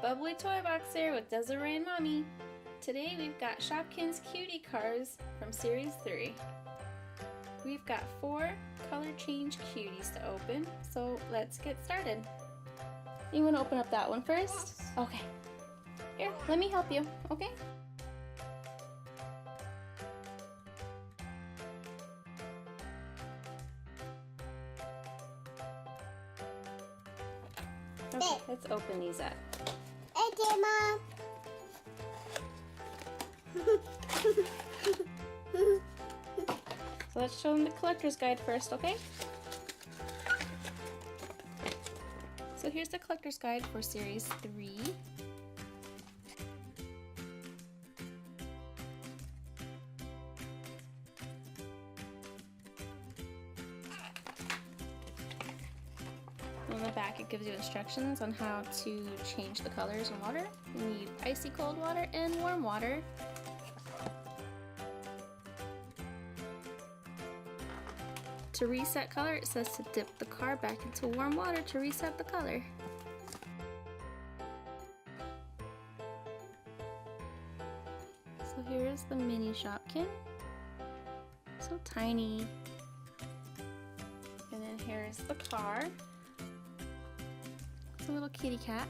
Bubbly Toybox here with Desiree and Mommy. Today we've got Shopkins Cutie Cars from Series 3. We've got 4 Color Change Cuties to open, so let's get started. You want to open up that one first? Okay. Here, let me help you, okay? Okay, let's open these up. Okay, Mom. So let's show them the collector's guide first, okay? So here's the collector's guide for Series 3. On the back it gives you instructions on how to change the colors in water. You need icy cold water and warm water. To reset color, it says to dip the car back into warm water to reset the color. So here's the mini Shopkin. So tiny. And then here's the car. It's a little kitty cat.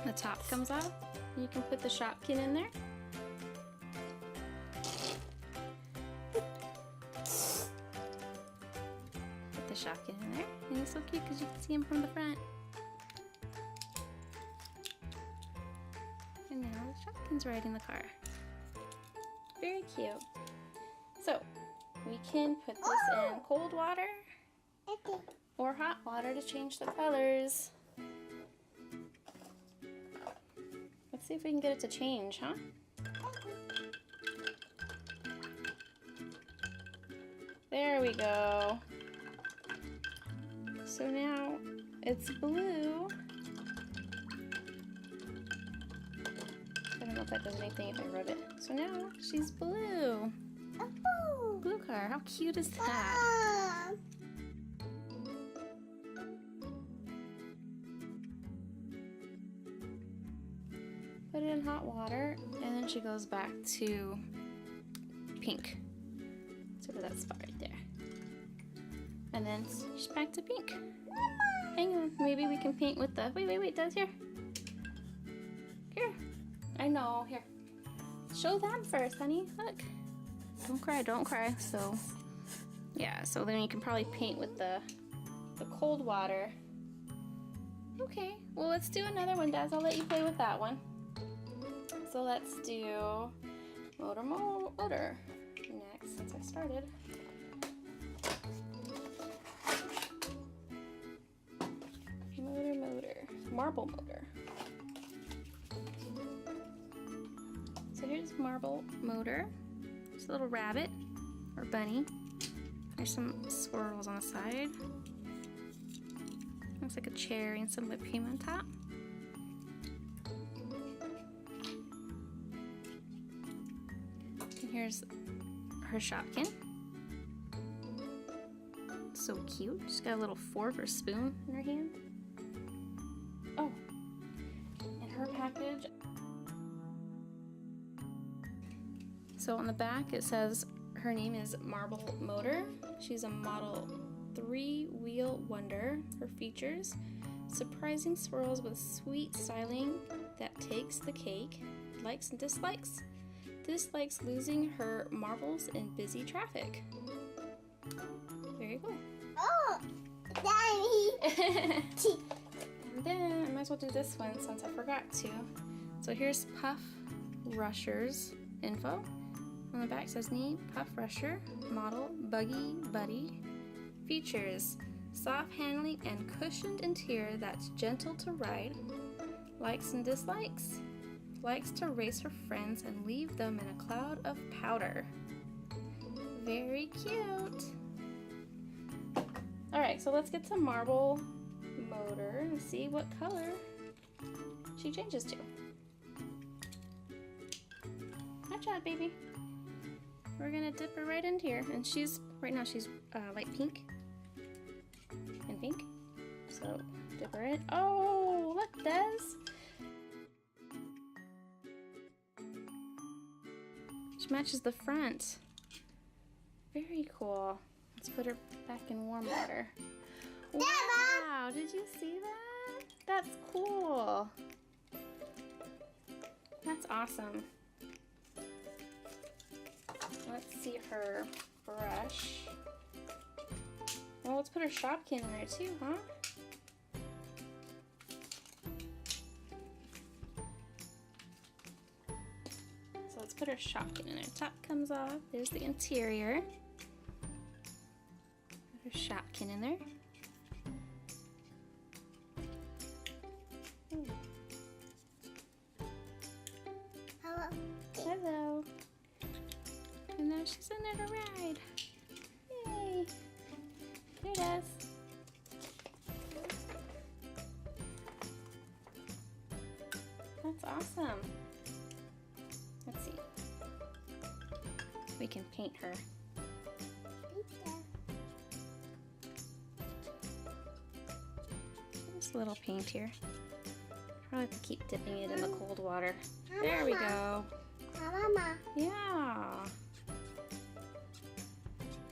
The top comes off. You can put the Shopkin in there. Put the Shopkin in there. And he's so cute because you can see him from the front. And now the Shopkin's riding the car. Very cute. So, we can put this in cold water or hot water to change the colors. Let's see if we can get it to change, huh? There we go. So now it's blue. I don't know if that does anything if I rub it. So now she's blue. Blue car, how cute is that? Put it in hot water, and then she goes back to pink. So that spot right there. And then she's back to pink. Hang on, maybe we can paint with the, wait, Des, here. Here, I know, here. Show them first, honey, look. Don't cry. So, yeah, so then you can probably paint with the cold water. Okay, well let's do another one, Des. I'll let you play with that one. So let's do motor next, since I started. Marble motor. So here's marble motor. There's a little rabbit or bunny. There's some swirls on the side. Looks like a cherry and some whipped cream on top. And here's her Shopkin. So cute. She's got a little fork or spoon in her hand. Oh, and her package. So on the back it says her name is Marble Motor. She's a model 3-wheel wonder. Her features: surprising swirls with sweet styling that takes the cake, likes and dislikes. Dislikes losing her marbles in busy traffic. Very cool. Oh, Daddy. And then I might as well do this one since I forgot to. So here's Puff Rusher's info. On the back says knee Puff Rusher, model Buggy Buddy. Features: soft handling and cushioned interior that's gentle to ride. Likes and dislikes. Likes to race her friends and leave them in a cloud of powder. Very cute. Alright, so let's get to marble motor and see what color she changes to. Watch out, baby. We're gonna dip her right into here, and right now she's light pink. pink. So dip her in. Oh, look, Des. She matches the front. Very cool. Let's put her back in warm water. Wow, did you see that? That's cool. That's awesome. Let's see her brush. Well, let's put her Shopkin in there too, huh? So let's put her Shopkin in there. Top comes off. There's the interior. Put her Shopkin in there. Hello. And now she's in there to ride. Yay. Here it is. That's awesome. Let's see. We can paint her. Just a little paint here. Probably have to keep dipping it in the cold water. There we go. Mama. Yeah.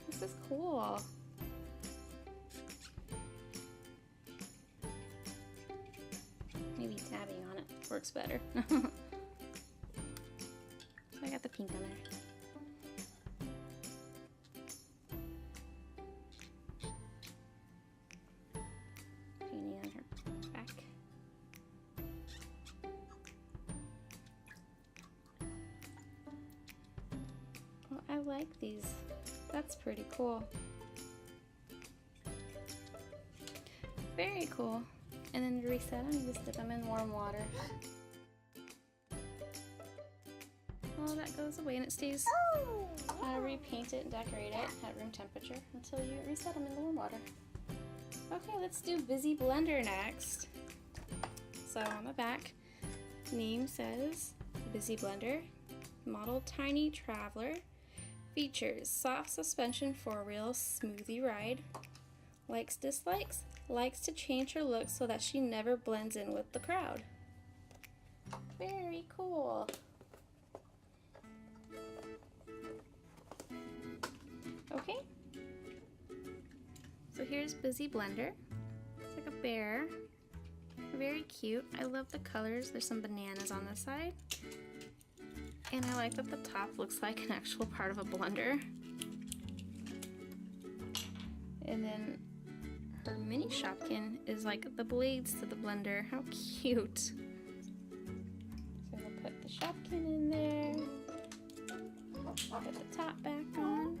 This is cool. Maybe tabbing on it works better. So I got the pink on there. Painting on her back. Well, I like these. That's pretty cool. Very cool. And then to reset them, you just dip them in warm water. All that goes away and it stays. Repaint it and decorate it at room temperature until you reset them in the warm water. Okay, let's do Busy Blender next. So on the back, name says Busy Blender, model Tiny Traveler, features soft suspension for a real smoothie ride, likes dislikes, likes to change her look so that she never blends in with the crowd. Very cool. Okay, so here's Busy Blender. It's like a bear. Very cute. I love the colors. There's some bananas on this side. And I like that the top looks like an actual part of a blender. And then her mini Shopkin is like the blades to the blender. How cute. So we'll put the Shopkin in there. Put the top back on.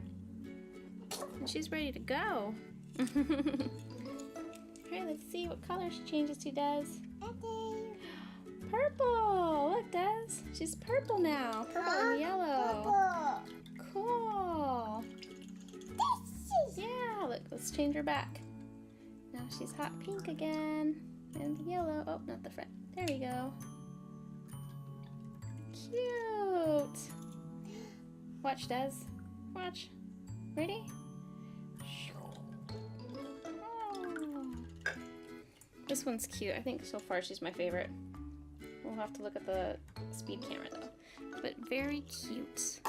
And she's ready to go. Alright, let's see what color she changes to, Des. Purple! Look, Des. She's purple now. Purple and yellow. Cool. Yeah, look, let's change her back. Now she's hot pink again. And yellow. Oh, not the front. There we go. Cute. Watch, Des. Watch. Ready? Oh. This one's cute. I think so far she's my favorite. We'll have to look at the speed camera though. But very cute.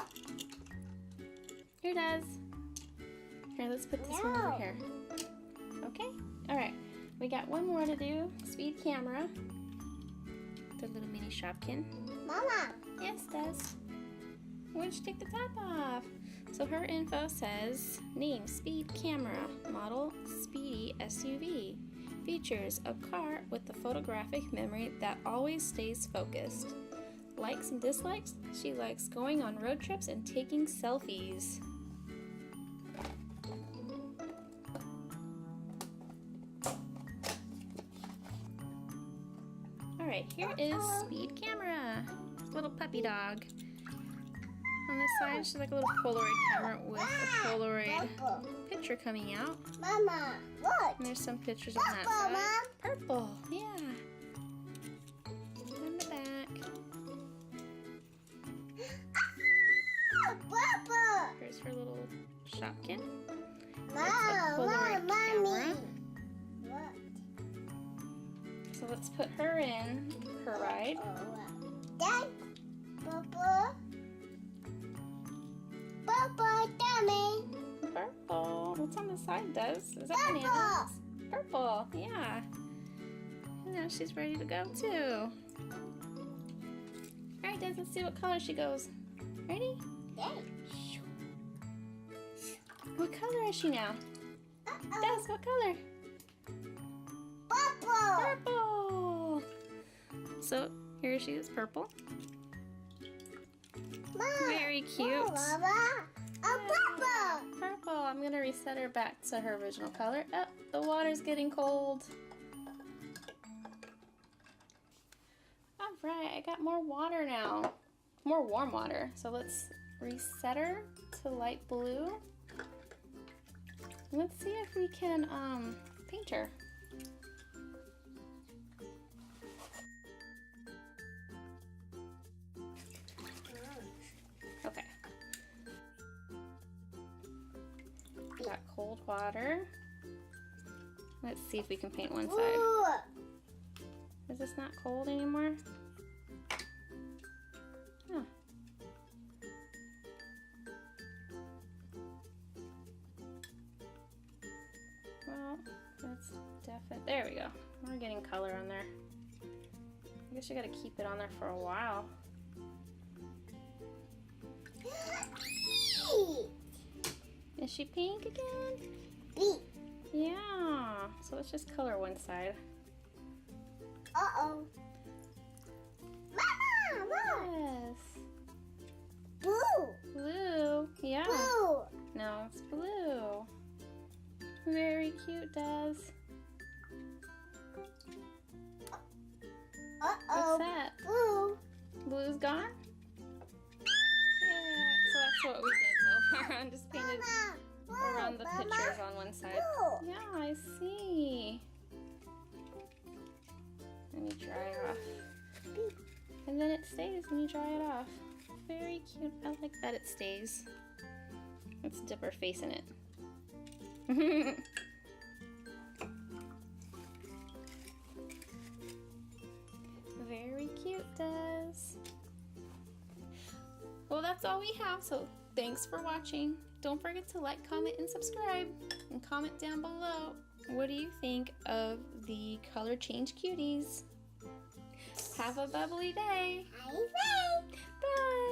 Here, Des. Here, let's put this one over here. Okay? Alright. We got one more to do. Speed camera. The little mini Shopkin. Mama. Yes, Des. Why don't you take the top off? So her info says, name Speed Camera, model Speedy SUV. Features a car with a photographic memory that always stays focused. Likes and dislikes, she likes going on road trips and taking selfies. Alright, here is Speed Camera. Little puppy dog. On this side, she's like a little Polaroid camera with a Polaroid picture coming out. Mama, look. And there's some pictures on that Purple, side. Mom. Purple, yeah. On the back. Purple. Here's her little Shopkin. Mom, Polaroid Mommy. camera. So let's put her in her ride. Dad, Bubble. Bubble, dummy. Purple. What's on the side, Des? Is that bananas? Purple. Yeah. And now she's ready to go too. Alright, Des, let's see what color she goes. Ready? What color is she now? Des, what color? Bubble. Purple. So here she is, purple. Mom. Very cute. Mama. A bubble. Purple. I'm gonna reset her back to her original color. Oh, the water's getting cold. Alright, I got more water now. More warm water. So let's reset her to light blue. Let's see if we can paint her. Okay. Got cold water. Let's see if we can paint one side. Ooh. Is this not cold anymore? Huh. Well, that's definitely. There we go. We're getting color on there. I guess you gotta keep it on there for a while. Is she pink again? Beat. Yeah. So let's just color one side. Uh-oh. Mama, Mama. Yes. Blue. Blue. Yeah. Blue. No, it's blue. Very cute, Des. What's Uh-oh. that? Blue. Blue's gone? Yeah. So that's what we did so far. I just painted Mama. around the Mama. pictures on one side. Blue. Yeah, I see. And you dry off. And then it stays when you dry it off. Very cute. I like that it stays. Let's dip her face in it. Very cute, Des. Well, that's all we have, so thanks for watching. Don't forget to like, comment, and subscribe. And comment down below, what do you think of the Color Change Cuties? Have a bubbly day. Bye. Bye.